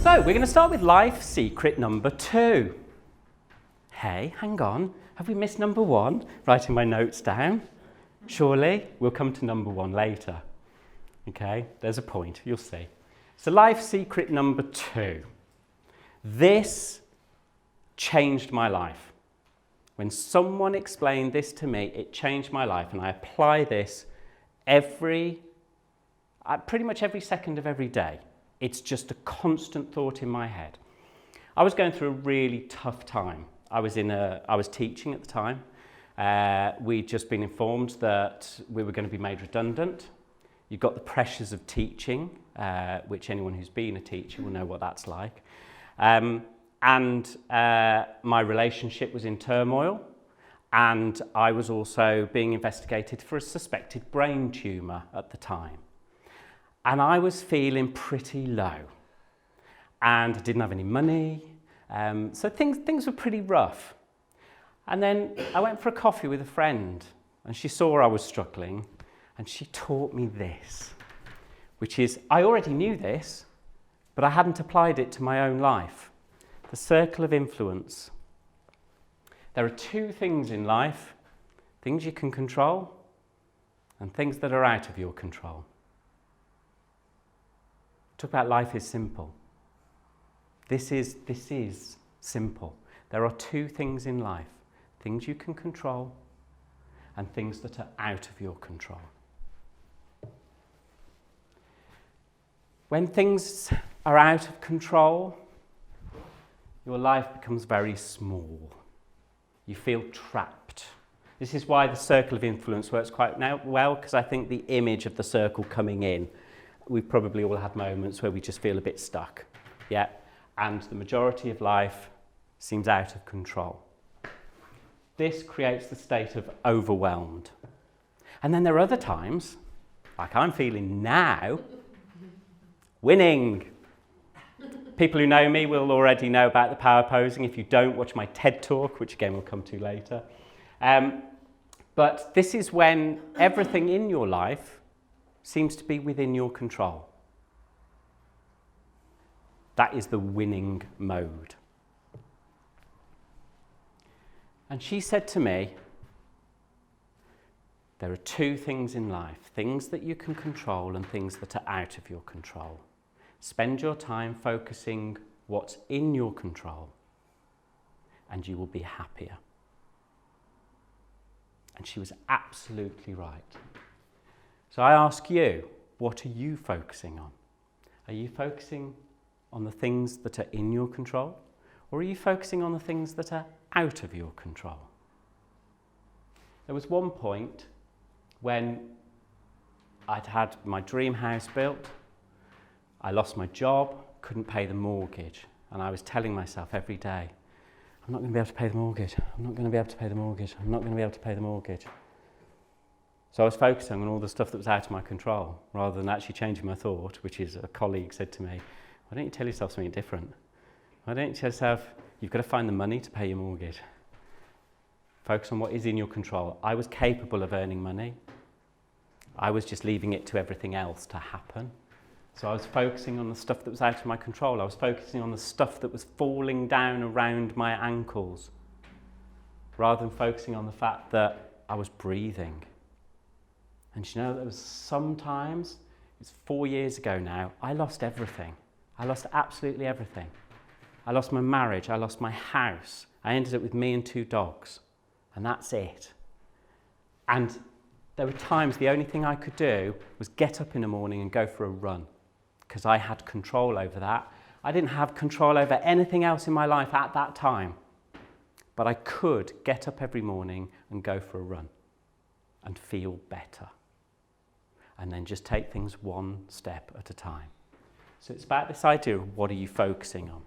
So we're going to start with life secret number 2. Hey, hang on. Have we missed number 1? Writing my notes down. Surely we'll come to number 1 later. Okay, there's a point, you'll see. So life secret number 2. This changed my life. When someone explained this to me, it changed my life, and I apply this pretty much every second of every day. It's just a constant thought in my head. I was going through a really tough time. I was teaching at the time. We'd just been informed that we were going to be made redundant. You've got the pressures of teaching, which anyone who's been a teacher will know what that's like. My relationship was in turmoil, and I was also being investigated for a suspected brain tumour at the time. And I was feeling pretty low, and I didn't have any money, so things were pretty rough. And then I went for a coffee with a friend, and she saw I was struggling, and she taught me this, which is, I already knew this, but I hadn't applied it to my own life. The circle of influence. There are 2 things in life, things you can control and things that are out of your control. Talk about life is simple. This is simple. There are 2 things in life, things you can control and things that are out of your control. When things are out of control, your life becomes very small. You feel trapped. This is why the circle of influence works quite well, because I think the image of the circle coming in, we've probably all had moments where we just feel a bit stuck, yeah? And the majority of life seems out of control. This creates the state of overwhelmed. And then there are other times, like I'm feeling now, winning. People who know me will already know about the power posing. If you don't, watch my TED talk, which again we'll come to later. But this is when everything in your life seems to be within your control. That is the winning mode. And she said to me, there are 2 things in life, things that you can control and things that are out of your control. Spend your time focusing what's in your control and you will be happier. And she was absolutely right. So I ask you, what are you focusing on? Are you focusing on the things that are in your control, or are you focusing on the things that are out of your control? There was one point when I'd had my dream house built, I lost my job, couldn't pay the mortgage, and I was telling myself every day, I'm not going to be able to pay the mortgage, I'm not going to be able to pay the mortgage, I'm not going to be able to pay the mortgage. So I was focusing on all the stuff that was out of my control, rather than actually changing my thought, which is a colleague said to me, why don't you tell yourself something different? Why don't you tell yourself, you've got to find the money to pay your mortgage. Focus on what is in your control. I was capable of earning money. I was just leaving it to everything else to happen. So I was focusing on the stuff that was out of my control. I was focusing on the stuff that was falling down around my ankles, rather than focusing on the fact that I was breathing. And you know, there was sometimes, it's 4 years ago now, I lost everything. I lost absolutely everything. I lost my marriage, I lost my house. I ended up with me and 2 dogs, and that's it. And there were times the only thing I could do was get up in the morning and go for a run, because I had control over that. I didn't have control over anything else in my life at that time, but I could get up every morning and go for a run and feel better. And then just take things one step at a time. So it's about this idea of what are you focusing on?